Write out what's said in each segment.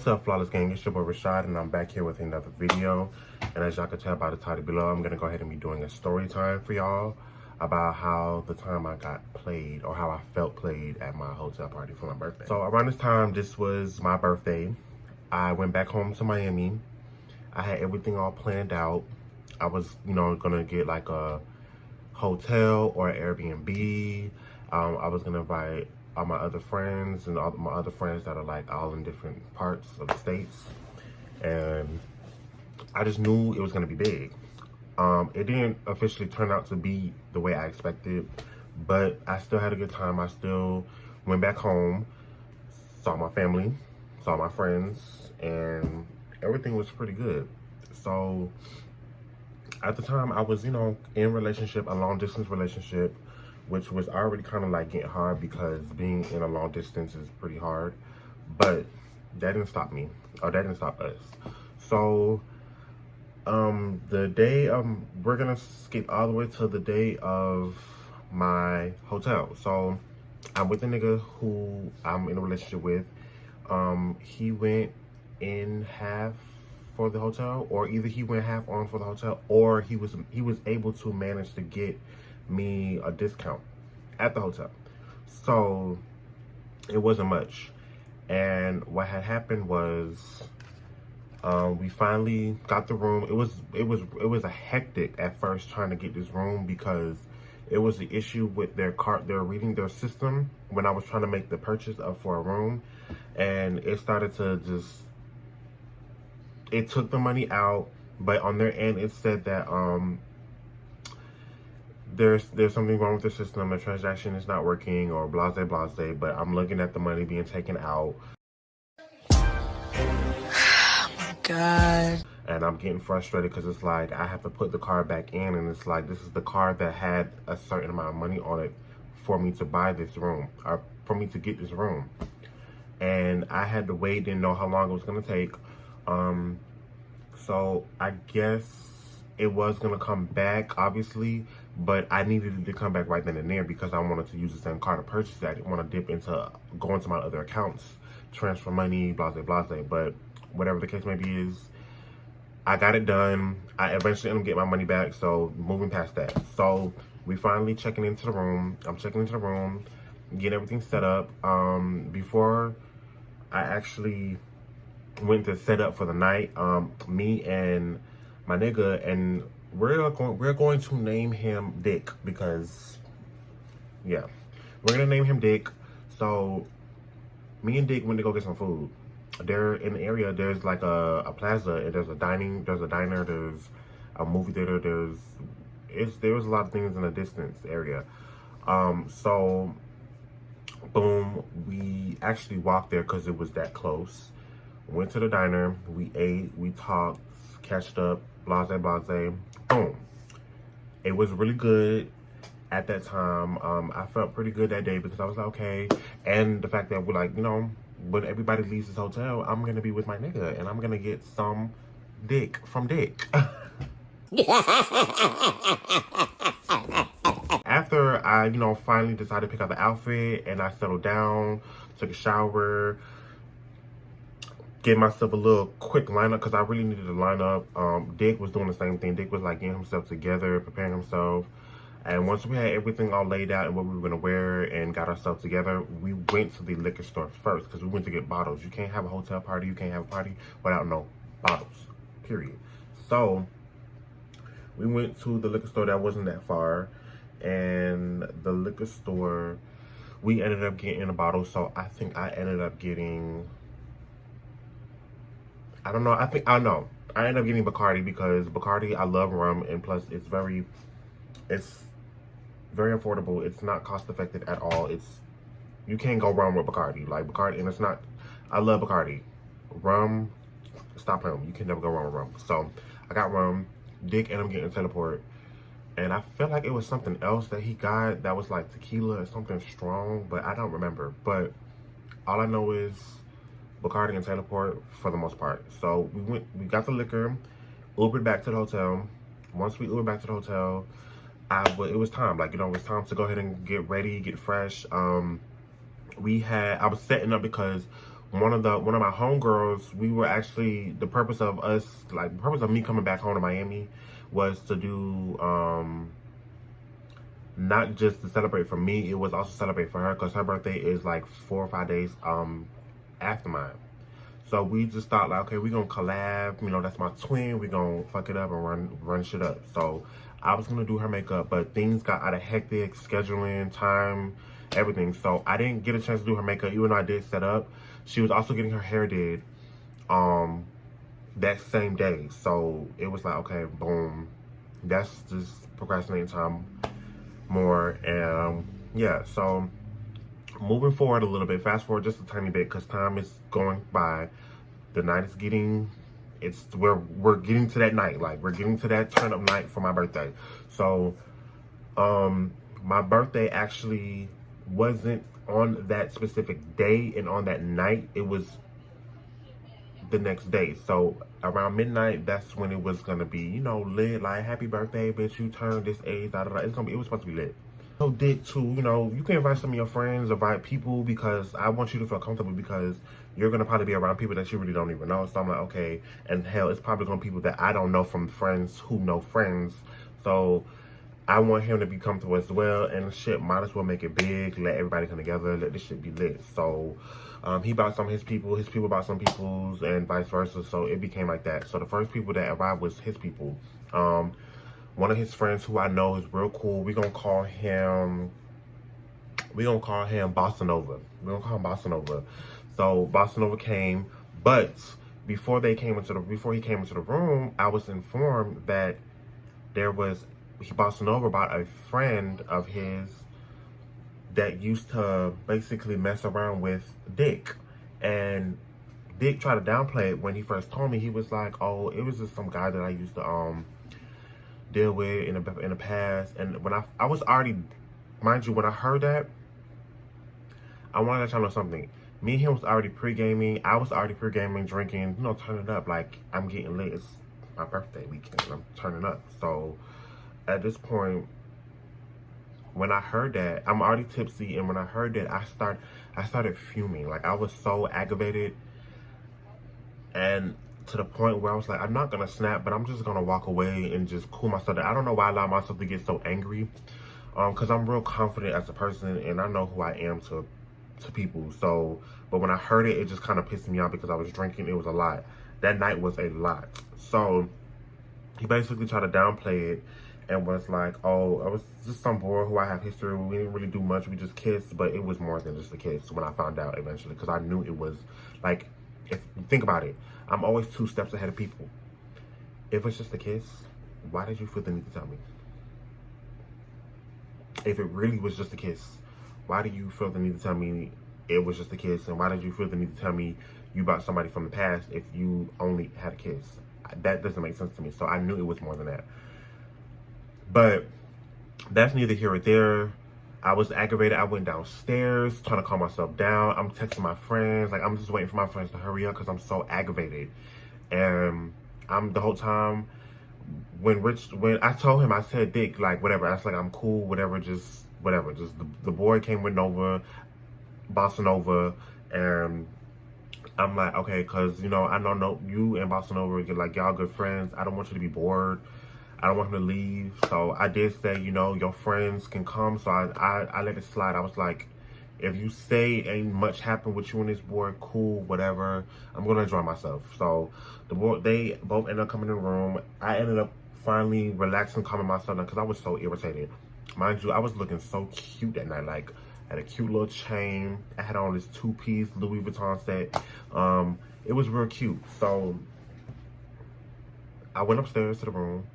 What's up, Flawless Gang? It's your boy Rashad, and I'm back here with another video. And as y'all can tell by the title below, I'm gonna go ahead and be doing a story time for y'all about how the time I got played, or how I felt played at my hotel party for my birthday. So around this time, this was my birthday. I went back home to Miami. I had everything all planned out. I was, gonna get like a hotel or an Airbnb. I was gonna invite all my other friends and all my other friends that are like all in different parts of the states, and I just knew it was gonna be big. It didn't officially turn out to be the way I expected, but I still had a good time. I still went back home, saw my family, saw my friends, and everything was pretty good. So at the time I was, in a long distance relationship, which was already kind of like getting hard because being in a long distance is pretty hard. But that didn't stop me, or that didn't stop us. So the day, we're gonna skip all the way to the day of my hotel. So I'm with the nigga who I'm in a relationship with. He went in half for the hotel, or either he went half on for the hotel, or he was able to manage to get me a discount at the hotel. So it wasn't much. And what had happened was we finally got the room. It was a hectic at first trying to get this room because it was the issue with their cart. They're reading their system when I was trying to make the purchase for a room, and it started to just, it took the money out, but on their end it said that there's something wrong with the system, the transaction is not working, or blase blase. But I'm looking at the money being taken out. Oh my God. And I'm getting frustrated because it's like I have to put the card back in, and it's like this is the card that had a certain amount of money on it for me to buy this room, or for me to get this room. And I had to wait, didn't know how long it was gonna take. So I guess it was gonna come back, obviously, but I needed it to come back right then and there because I wanted to use the same card to purchase it. I didn't want to go into my other accounts, transfer money, blase blase. But whatever the case may be is, I got it done. I eventually ended up getting my money back, so moving past that. So we finally checking into the room. I'm checking into the room, getting everything set up. Before I actually went to set up for the night, me and my nigga, and we're going to name him Dick because, yeah, we're gonna name him Dick. So me and Dick went to go get some food. There in the area, there's like a plaza, and there's a diner, there's a movie theater, there's a lot of things in the distance area. So boom, we actually walked there because it was that close. Went to the diner, we ate, we talked, catched up, blase blase. Boom. It was really good at that time. I felt pretty good that day because I was like, okay. And the fact that we're like, when everybody leaves this hotel, I'm gonna be with my nigga and I'm gonna get some dick from Dick. After I, finally decided to pick out the outfit and I settled down, took a shower, gave myself a little quick lineup because I really needed to line up. Dick was doing the same thing. Dick was like getting himself together, preparing himself. And once we had everything all laid out and what we were gonna wear and got ourselves together, we went to the liquor store first because we went to get bottles. You can't have a hotel party, you can't have a party without no bottles, period. So we went to the liquor store that wasn't that far, and the liquor store, we ended up getting a bottle. So I think I ended up getting, I ended up getting Bacardi because Bacardi, I love rum, and plus it's very affordable. It's not cost effective at all. You can't go wrong with Bacardi. Like Bacardi, and I love Bacardi. Rum, stop playing. You can never go wrong with rum. So I got rum. Dick ended up getting Teleport, and I felt like it was something else that he got that was like tequila or something strong, but I don't remember. But all I know is Bacardi and Teleport for the most part. So we got the liquor, Ubered back to the hotel. Once we Ubered back to the hotel, it was time. It was time to go ahead and get ready, get fresh. I was setting up because one of my homegirls, we were actually, the purpose of me coming back home to Miami was to do not just to celebrate for me, it was also celebrate for her, because her birthday is like 4 or 5 days after mine. So we just thought like, okay, we gonna collab, you know, that's my twin, we gonna fuck it up and run shit up. So I was gonna do her makeup, but things got out of hectic, scheduling, time, everything. So I didn't get a chance to do her makeup, even though I did set up. She was also getting her hair did that same day. So it was like, okay, boom, that's just procrastinating time more. And yeah, so moving forward a little bit, fast forward just a tiny bit, because time is going by. The night is getting, we're getting to that night, like we're getting to that turn up night for my birthday. So my birthday actually wasn't on that specific day and on that night, it was the next day. So around midnight, that's when it was gonna be, you know, lit, like happy birthday, bitch, you turned this age, da, da, da. It was supposed to be lit. So Dick too, you know, you can invite some of your friends, invite people, because I want you to feel comfortable, because you're gonna probably be around people that you really don't even know. So I'm like, okay, and hell, it's probably gonna be people that I don't know from friends who know friends. So I want him to be comfortable as well, and shit, might as well make it big, let everybody come together, let this shit be lit. So he bought some of his people bought some people's, and vice versa. So it became like that. So the first people that arrived was his people. One of his friends who I know is real cool. We're gonna call him Boston Nova. We're gonna call him Boston Nova. So Boston Nova came, but before he came into the room, I was informed that Boston Nova brought a friend of his that used to basically mess around with Dick. And Dick tried to downplay it when he first told me. He was like, oh, it was just some guy that I used to deal with in the past. And when I was already, mind you, when I heard that, I wanted to let y'all know something. Me and him was already pre-gaming. I was already pre-gaming, drinking, you know, turning up. Like, I'm getting lit. It's my birthday weekend. I'm turning up. So at this point, when I heard that, I'm already tipsy, and when I heard that, I started fuming. Like, I was so aggravated, and to the point where I was like, I'm not gonna snap, but I'm just gonna walk away and just cool myself down. I don't know why I allow myself to get so angry, because I'm real confident as a person, and I know who I am to people. So, but when I heard it, it just kind of pissed me off, because I was drinking. It was a lot. That night was a lot. So he basically tried to downplay it, and was like, oh, I was just some boy who I have history with. We didn't really do much. We just kissed, but it was more than just a kiss when I found out eventually, because I knew it was, like, if you think about it, I'm always 2 steps ahead of people. If it's just a kiss, why did you feel the need to tell me? If it really was just a kiss, why did you feel the need to tell me it was just a kiss? And why did you feel the need to tell me you bought somebody from the past if you only had a kiss? That doesn't make sense to me. So I knew it was more than that. But that's neither here or there. I was aggravated. I went downstairs trying to calm myself down. I'm texting my friends. Like, I'm just waiting for my friends to hurry up, because I'm so aggravated. And I'm the whole time, when I told him, I said, Dick, like, whatever. I was like, I'm cool, whatever, just whatever. Just the boy came with Nova, Boston Nova, and I'm like, okay, because, you know, I know you and Boston Nova, like, y'all good friends. I don't want you to be bored. I don't want him to leave. So I did say, you know, your friends can come. So I let it slide. I was like, if you say ain't much happened with you and this boy, cool, whatever. I'm going to enjoy myself. So they both ended up coming in the room. I ended up finally relaxing, calming myself down, because I was so irritated. Mind you, I was looking so cute that night. Like, I had a cute little chain. I had on this 2-piece Louis Vuitton set. It was real cute. So I went upstairs to the room.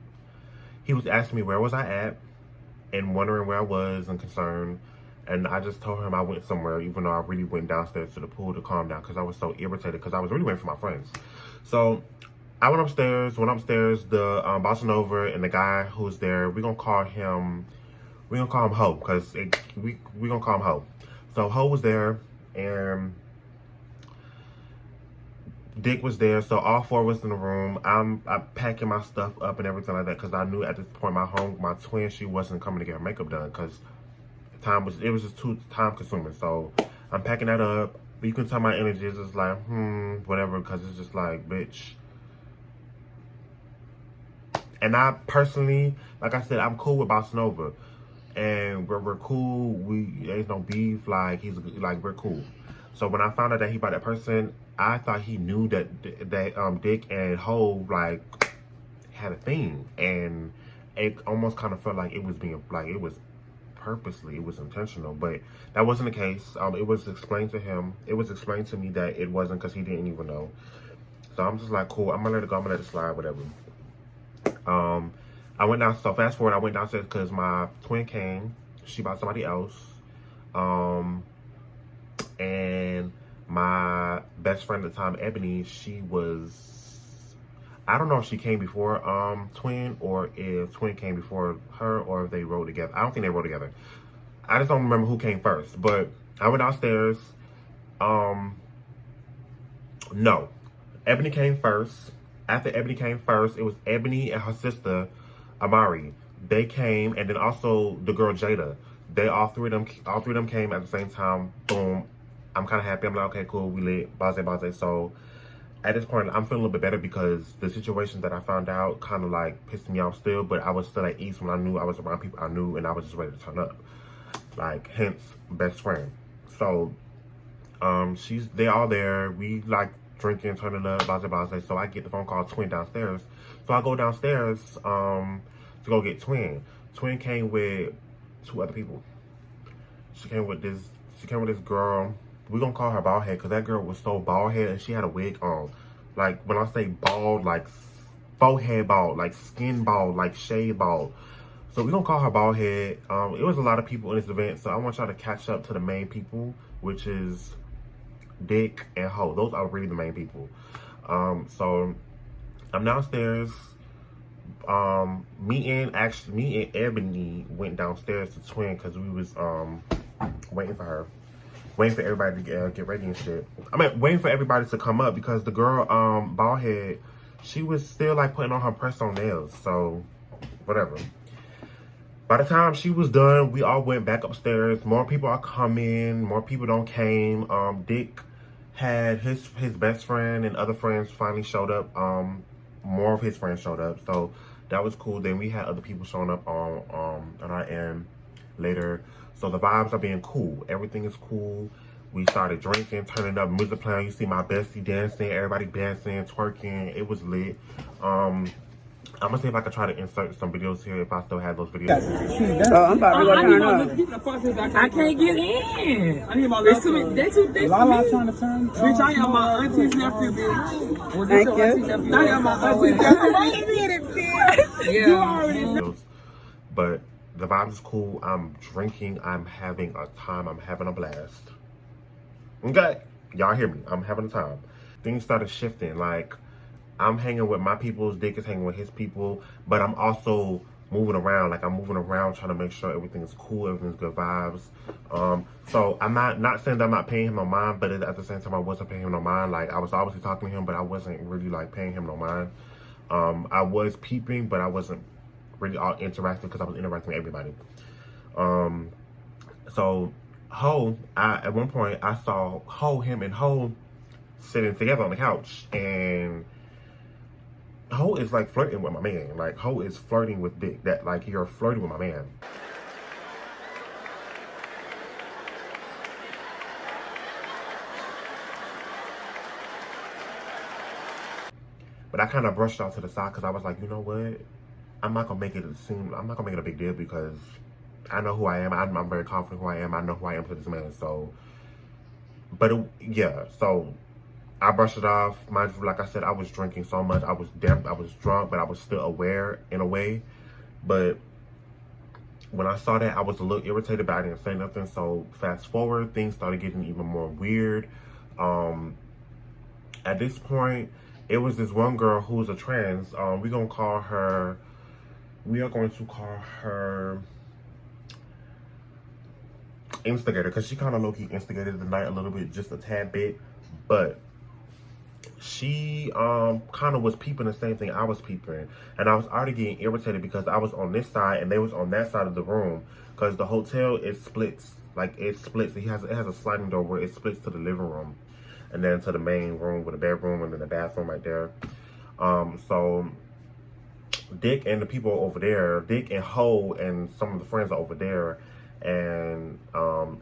He was asking me where was I at, and wondering where I was and concerned. And I just told him I went somewhere, even though I really went downstairs to the pool to calm down, because I was so irritated, because I was really waiting for my friends. So I went upstairs. The Boston Nova and the guy who's there, we're gonna call him Ho, because we're gonna call him Ho. So Ho was there, and Dick was there. So all 4 of us in the room. I'm packing my stuff up and everything like that, because I knew at this point my twin, she wasn't coming to get her makeup done, because it was just too time consuming. So I'm packing that up. you can tell my energy is just like, whatever, because it's just like, bitch. And I personally, like I said, I'm cool with Bossa Nova. And we're cool. There's no beef. Like, we're cool. So when I found out that he bought that person, I thought he knew that Dick and Ho, like, had a thing. And it almost kind of felt like it was it was purposely, it was intentional, but that wasn't the case. It was explained to him. It was explained to me that it wasn't, because he didn't even know. So I'm just like, cool, I'm gonna let it go, I'm gonna let it slide, whatever. I went down, so fast forward, I went downstairs because my twin came. She bought somebody else. And my best friend at the time, Ebony, she was, I don't know if she came before Twin, or if Twin came before her, or if they rode together. I don't think they rode together. I just don't remember who came first. But I went downstairs. No. Ebony came first. After Ebony came first, it was Ebony and her sister, Amari. They came, and then also the girl Jada. All three of them came at the same time. Boom. I'm kind of happy. I'm like, okay, cool, we lit. Base. So at this point, I'm feeling a little bit better, because the situation that I found out kind of like pissed me off still, but I was still at ease when I knew I was around people I knew, and I was just ready to turn up. Like, hence, best friend. So, they all there. We like drinking, turning up, base. So I get the phone call, Twin downstairs. So I go downstairs to go get Twin. Twin came with 2 other people. She came with this girl. We're gonna call her bald head, because that girl was so bald head, and she had a wig on. Like, when I say bald, like forehead bald, like skin bald, like shade bald. So we're gonna call her bald head. It was a lot of people in this event, so I want y'all to catch up to the main people, which is Dick and Ho. Those are really the main people. So I'm downstairs. Me and Ebony went downstairs to Twin, because we was waiting for her. Waiting for everybody to get ready and shit. I mean, waiting for everybody to come up, because the girl, bald head, she was still like putting on her press-on nails. So, whatever. By the time she was done, we all went back upstairs. More people are coming. More people don't came. Dick had his best friend and other friends finally showed up. More of his friends showed up. So, that was cool. Then we had other people showing up on our end later. So the vibes are being cool. Everything is cool. We started drinking, turning up, music playing. You see my bestie dancing, everybody dancing, twerking. It was lit. I'm gonna see if I can try to insert some videos here if I still have those videos. Oh, I'm about to go turn up. I can't get in. I need my little. They too thick. Lala trying to turn. Bitch, I am my auntie's nephew, bitch. Thank you. I am my auntie's nephew. Yeah. You already know. But the vibe is cool. I'm drinking. I'm having a time. I'm having a blast. Okay? Y'all hear me. I'm having a time. Things started shifting. Like, I'm hanging with my people. Dick is hanging with his people. But I'm also moving around. Like, I'm moving around trying to make sure everything is cool. Everything's good vibes. So I'm not saying that I'm not paying him no mind. But at the same time, I wasn't paying him no mind. Like, I was obviously talking to him. But I wasn't really, like, paying him no mind. I was peeping. But I wasn't really all interactive, because I was interacting with everybody. So Ho, at one point I saw him and Ho sitting together on the couch, and Ho is like flirting with my man. Like, Ho is flirting with Dick. That, like, you're flirting with my man. But I kind of brushed it off to the side, because I was like, you know what? I'm not gonna make it a big deal, because I know who I am. I'm very confident who I am. I know who I am to this man. So, but yeah. So I brushed it off. Mind you, like I said, I was drinking so much. I was drunk, but I was still aware in a way. But when I saw that, I was a little irritated, but I didn't say nothing. So fast forward, things started getting even more weird. At this point, it was this one girl who's a trans. We are going to call her instigator, because she kind of low-key instigated the night a little bit, just a tad bit. But she kind of was peeping the same thing I was peeping, and I was already getting irritated, because I was on this side and they was on that side of the room, because the hotel, it splits Like it splits. It has a sliding door where it splits to the living room, and then to the main room with a bedroom and then the bathroom right there. So Dick and the people over there, Dick and Ho and some of the friends are over there, and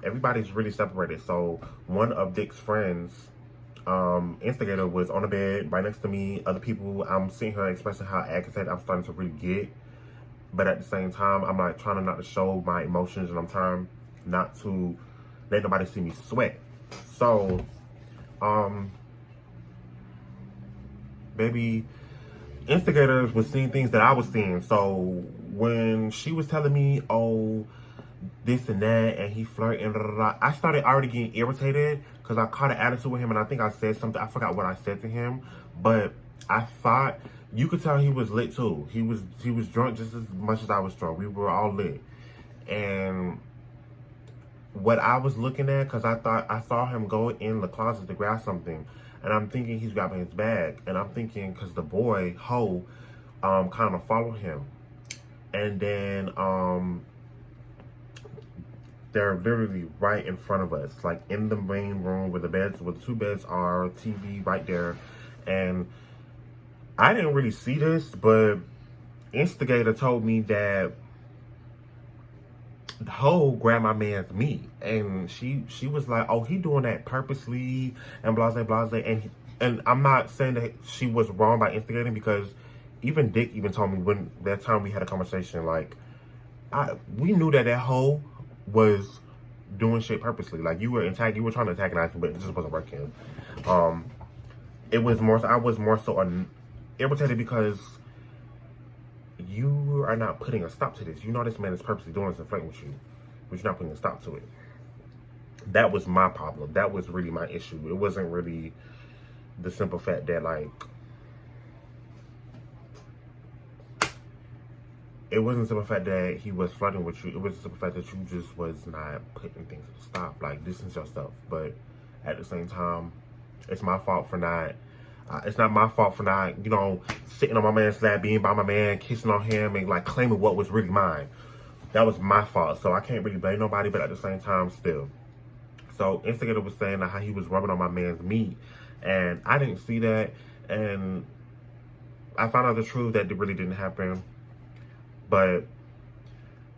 everybody's really separated. So one of Dick's friends, Instigator, was on the bed right next to me. Other people, I'm seeing her expressing how agitated I'm starting to really get, but at the same time, I'm like trying not to show my emotions, and I'm trying not to let nobody see me sweat. So, baby, Instigators was seeing things that I was seeing. So when she was telling me, oh, this and that, and he flirting, I started already getting irritated because I caught an attitude with him, and I think I said something. I forgot what I said to him, but I thought you could tell he was lit too. He was drunk just as much as I was drunk. We were all lit, and what I was looking at, because I saw him go in the closet to grab something, and I'm thinking he's grabbing his bag, and I'm thinking because the boy Ho kind of followed him, and then they're literally right in front of us, like in the main room where the two beds are, TV right there. And I didn't really see this, but Instigator told me that Ho grabbed my man's meat, and she was like, oh, he doing that purposely and blase blase. And I'm not saying that she was wrong by instigating, because even Dick even told me when that time we had a conversation, like we knew that Ho was doing shit purposely. Like you were trying to antagonize him, but it just wasn't working. It was more so, I was more so irritated because you are not putting a stop to this. You know this man is purposely doing this and flirting with you, but you're not putting a stop to it. That was my problem. That was really my issue. It wasn't really the simple fact that, like, it wasn't the simple fact that he was flirting with you. It was the simple fact that you just was not putting things to stop. Like, distance yourself. But at the same time, it's my fault for not, it's not my fault for not, you know, sitting on my man's lap, being by my man, kissing on him, and, like, claiming what was really mine. That was my fault. So I can't really blame nobody, but at the same time, still. So Instigator was saying how he was rubbing on my man's meat, and I didn't see that, and I found out the truth that it really didn't happen. But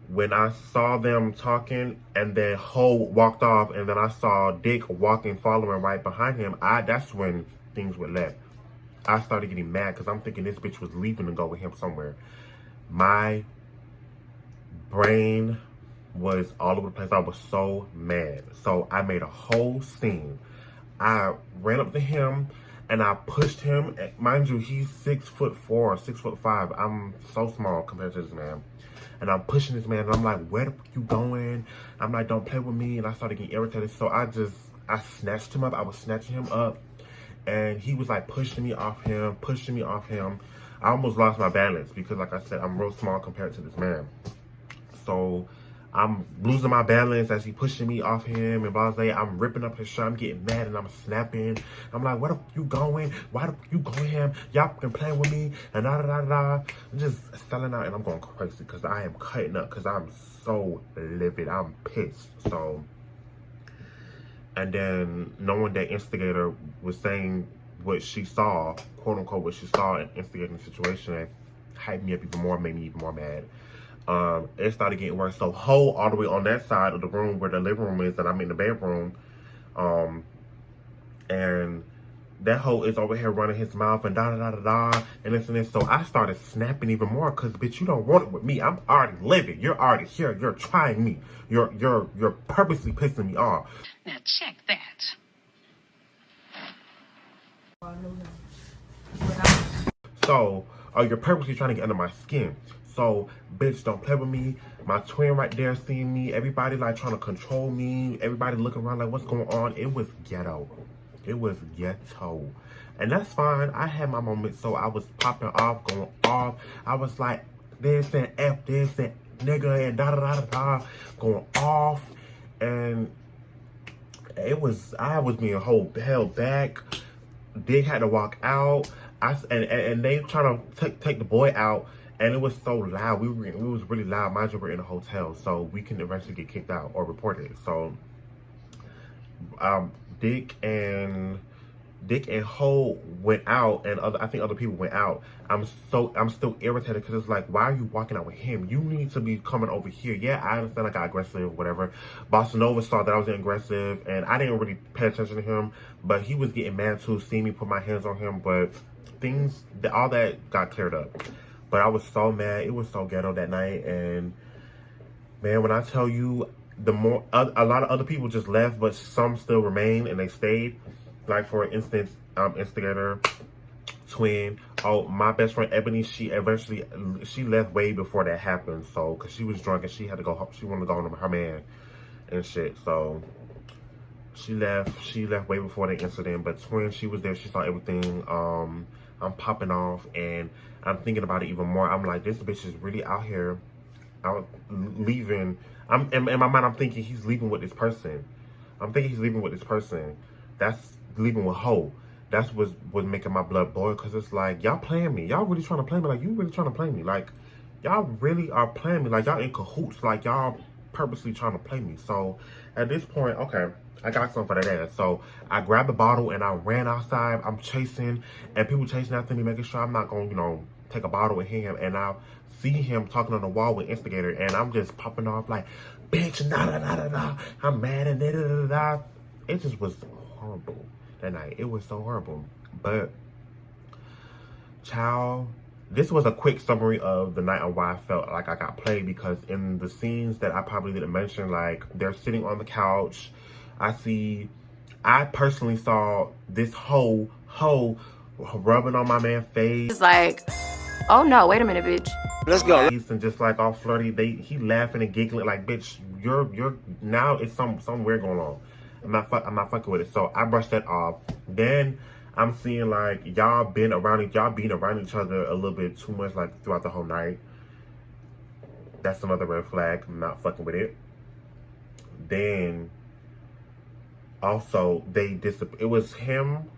when I saw them talking, and then Ho walked off, and then I saw Dick walking, following right behind him, that's when things were left. I started getting mad because I'm thinking this bitch was leaving to go with him somewhere. My brain was all over the place. I was so mad. So I made a whole scene. I ran up to him and I pushed him. Mind you, he's 6'4", 6'5". I'm so small compared to this man. And I'm pushing this man, and I'm like, where the fuck you going? I'm like, don't play with me. And I started getting irritated. So I snatched him up. I was snatching him up. And he was like pushing me off him. I almost lost my balance because, like I said, I'm real small compared to this man. So I'm losing my balance as he pushing me off him and blah, blah. I'm ripping up his shirt. I'm getting mad and I'm snapping. I'm like, where the fuck you going? Why the fuck you going him? Y'all fucking playing with me and da da da da. I'm just selling out and I'm going crazy because I am cutting up because I'm so livid. I'm pissed. So, and then knowing that Instigator was saying what she saw, quote unquote, what she saw in instigating the situation, it hyped me up even more, made me even more mad. It started getting worse. So Ho all the way on that side of the room where the living room is, and I'm in the bedroom, and that Ho is over here running his mouth and da da da da da and this and this. So I started snapping even more because, bitch, you don't want it with me. I'm already living. You're already here. You're trying me. You're purposely pissing me off. Now check that. So you're purposely trying to get under my skin. So, bitch, don't play with me. My twin right there seeing me. Everybody, like, trying to control me. Everybody looking around like, what's going on? It was ghetto. It was ghetto. And that's fine. I had my moments, so I was popping off, going off. I was like, this and F this and nigga and da-da-da-da-da, going off. And I was being held back. Dick had to walk out. And they trying to take the boy out. And it was so loud. We was really loud. Mind you, we're in a hotel, so we can eventually get kicked out or reported. So, Dick and Ho went out, and I think other people went out. I'm still irritated because it's like, why are you walking out with him? You need to be coming over here. Yeah, I understand I got aggressive, whatever. Bossa Nova saw that I was aggressive, and I didn't really pay attention to him, but he was getting mad too, seeing me put my hands on him. But all that got cleared up. But I was so mad. It was so ghetto that night, and man, when I tell you, a lot of other people just left, but some still remained and they stayed. Like, for instance, Instigator, Twin. Oh, my best friend Ebony, she left way before that happened. So, cause she was drunk and she had to go home. She wanted to go home to her man and shit. So she left way before the incident. But Twin, she was there. She saw everything. I'm popping off, and I'm thinking about it even more. I'm like, this bitch is really out here, out leaving. In my mind, I'm thinking he's leaving with this person. That's leaving with Ho. That's was making my blood boil, because it's like, y'all playing me. Y'all really trying to play me. Like, you really trying to play me. Like, y'all really are playing me. Like, y'all in cahoots. Like, y'all purposely trying to play me. So at this point, okay, I got something for that ass. So I grabbed the bottle and I ran outside. I'm chasing, and people chasing after me, making sure I'm not going to, take a bottle and hit him. And I see him talking on the wall with Instigator, and I'm just popping off like, bitch, nah. I'm mad and da. It just was horrible that night. It was so horrible. But, child, this was a quick summary of the night and why I felt like I got played, because in the scenes that I probably didn't mention, like, they're sitting on the couch. I personally saw this Ho rubbing on my man's face. It's like, oh no, wait a minute, bitch. Let's go. And just like all flirty, he laughing and giggling like, bitch, you're now it's something weird going on. I'm not fucking with it. So I brushed that off. Then I'm seeing like y'all being around each other a little bit too much, like throughout the whole night. That's another red flag. I'm not fucking with it. Then also it was him.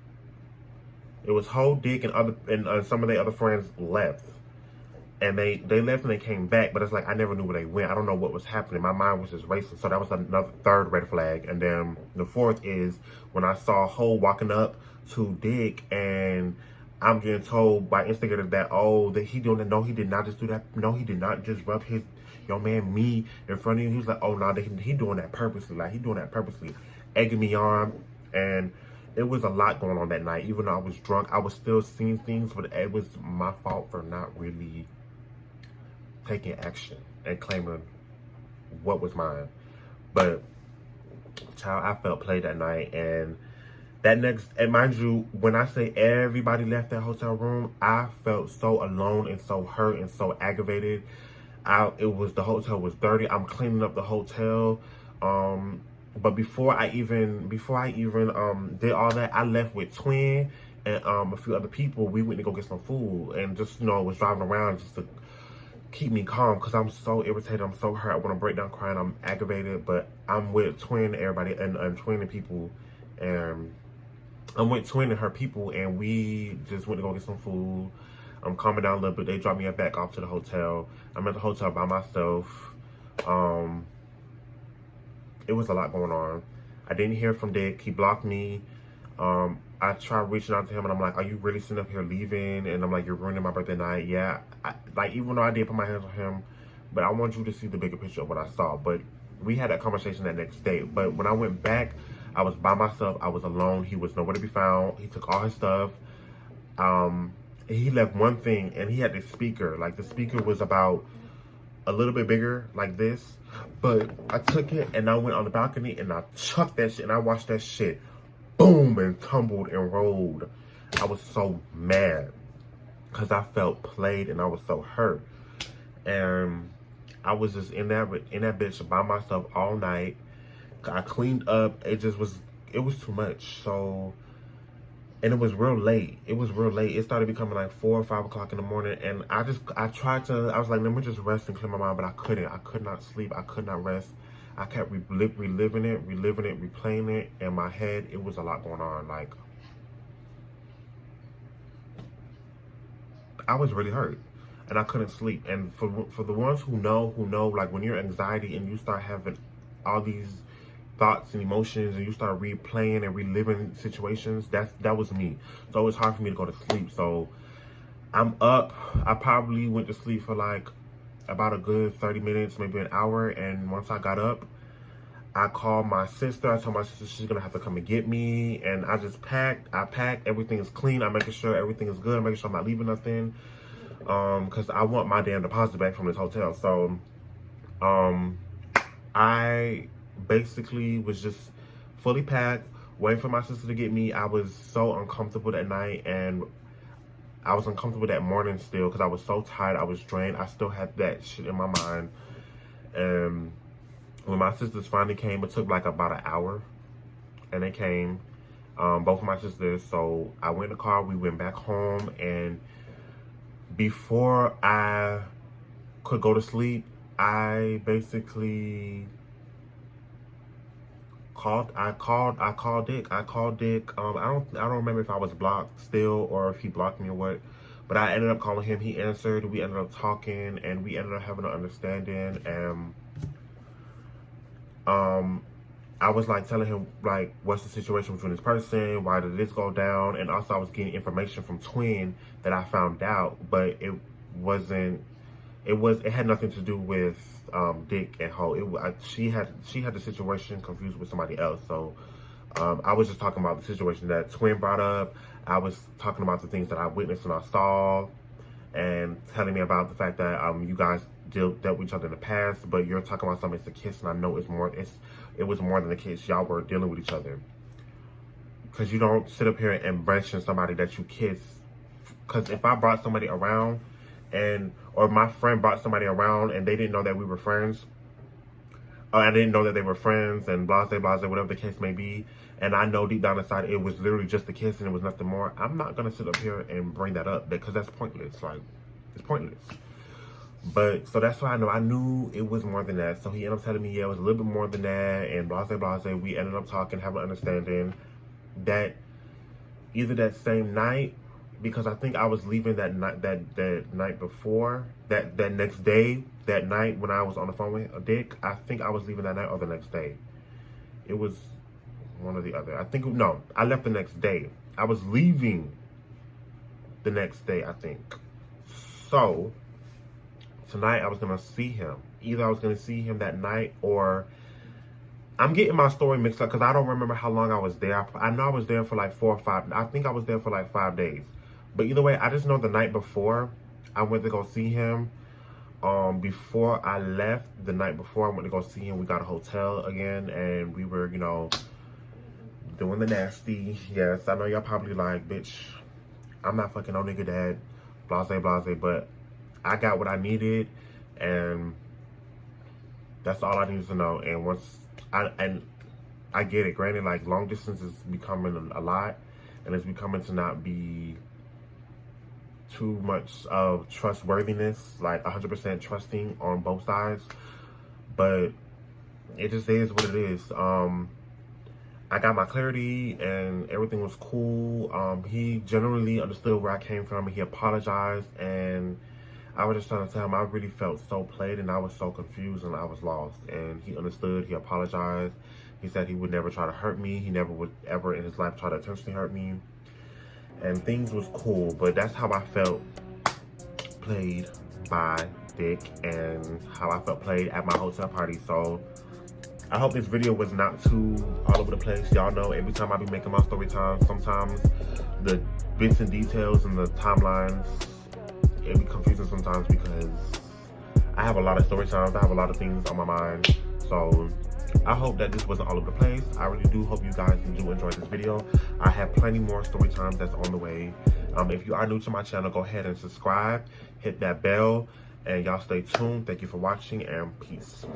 It was Ho, Dick, and some of the other friends left. And they left and they came back, but it's like I never knew where they went. I don't know what was happening. My mind was just racing. So that was another third red flag. And then the fourth is when I saw Ho walking up to Dick, and I'm getting told by Instigator that he doing it. No, he did not just do that. No, he did not just rub your man me in front of you. He was like, oh no, he doing that purposely. Like, he doing that purposely, egging me on. And it was a lot going on that night. Even though I was drunk, I was still seeing things, but it was my fault for not really taking action and claiming what was mine. But child, I felt played that night. And mind you, when I say everybody left that hotel room, I felt so alone and so hurt and so aggravated. The hotel was dirty. I'm cleaning up the hotel. But before I even did all that, I left with Twin and a few other people. We went to go get some food and just was driving around just to keep me calm, because I'm so irritated. I'm so hurt. I want to break down crying. I'm aggravated, but I'm with Twin, everybody, and Twin and people, and I'm with Twin and her people, and we just went to go get some food. I'm calming down a little bit. They dropped me back off to the hotel. I'm at the hotel by myself. It was a lot going on. I didn't hear from Dick. He blocked me. I tried reaching out to him, and I'm like, are you really sitting up here leaving? And I'm like, you're ruining my birthday night. Yeah. Even though I did put my hands on him, but I want you to see the bigger picture of what I saw. But we had that conversation that next day. But when I went back, I was by myself. I was alone. He was nowhere to be found. He took all his stuff. He left one thing, and he had this speaker. Like, the speaker was about a little bit bigger, like this. But I took it, and I went on the balcony, and I chucked that shit, and I watched that shit boom and tumbled and rolled. I was so mad because I felt played, and I was so hurt. And I was just in that bitch by myself all night. I cleaned up. It was too much. So, and it was real late. It started becoming like 4 or 5 o'clock in the morning. And I was like, let me just rest and clear my mind. But I couldn't. I could not sleep. I could not rest. I kept reliving it, replaying it in my head. It was a lot going on. Like, I was really hurt. and I couldn't sleep. And for the ones who know, like when you're anxiety and you start having all these thoughts and emotions and you start replaying and reliving situations, that was me. So it was hard for me to go to sleep. So I'm up. I probably went to sleep for like about a good 30 minutes, maybe an hour. And once I got up, I called my sister. I told my sister she's gonna have to come and get me. And I just packed. I packed. Everything is clean. I'm making sure everything is good. I'm making sure I'm not leaving nothing. Because I want my damn deposit back from this hotel. So I basically was just fully packed, waiting for my sister to get me. I was so uncomfortable that night, and I was uncomfortable that morning still because I was so tired. I was drained. I still had that shit in my mind. And when my sisters finally came, it took like about an hour, and they came, both of my sisters. So I went in the car, we went back home, and before I could go to sleep, I basically I called Dick. I don't remember if I was blocked still or if he blocked me or what, but I ended up calling him. He answered. We ended up talking, and we ended up having an understanding. And I was like telling him like what's the situation between this person, why did this go down, and also I was getting information from Twin that I found out, but it had nothing to do with Dick and Ho. She had the situation confused with somebody else. So I was just talking about the situation that Twin brought up. I was talking about the things that I witnessed and I saw, and telling me about the fact that you guys dealt with each other in the past, but you're talking about something as a kiss, and I know it was more than a kiss. Y'all were dealing with each other, because you don't sit up here and mention somebody that you kiss. Because if I brought somebody around, or my friend brought somebody around and they didn't know that we were friends, or I didn't know that they were friends, and blase, whatever the case may be, and I know deep down inside it was literally just a kiss and it was nothing more, I'm not going to sit up here and bring that up, because that's pointless. Like, it's pointless. But, so that's why I knew it was more than that. So he ended up telling me, yeah, it was a little bit more than that, and blase. We ended up talking, having an understanding that either that same night, because I think I was leaving that night before, that next day, that night when I was on the phone with Dick, I think I was leaving that night or the next day. It was one or the other. No, I left the next day. I was leaving the next day, I think. So, tonight I was going to see him. Either I was going to see him that night, or I'm getting my story mixed up because I don't remember how long I was there. I know I was there for like 4 or 5. I think I was there for like 5 days. But either way, I just know the night before I went to go see him. Before I left, the night before I went to go see him, we got a hotel again, and we were, doing the nasty. Yes, I know y'all probably like, bitch, I'm not fucking no nigga dad, blase, but I got what I needed, and that's all I needed to know. And once I get it, granted, like long distance is becoming a lot, and it's becoming to not be too much of trustworthiness, like 100% trusting on both sides, but it just is what it is. I got my clarity and everything was cool. He generally understood where I came from, and he apologized, and I was just trying to tell him I really felt so played, and I was so confused, and I was lost, and he understood. He apologized. He said he would never try to hurt me. He never would ever in his life try to intentionally hurt me. And things was cool, but that's how I felt played by Dick, and how I felt played at my hotel party. So I hope this video was not too all over the place. Y'all know every time I be making my story time, sometimes the bits and details and the timelines, it be confusing sometimes because I have a lot of story times. I have a lot of things on my mind. So I hope that this wasn't all over the place. I really do hope you guys do enjoy this video. I have plenty more story times that's on the way. If you are new to my channel, go ahead and subscribe, hit that bell, and y'all stay tuned. Thank you for watching, and peace.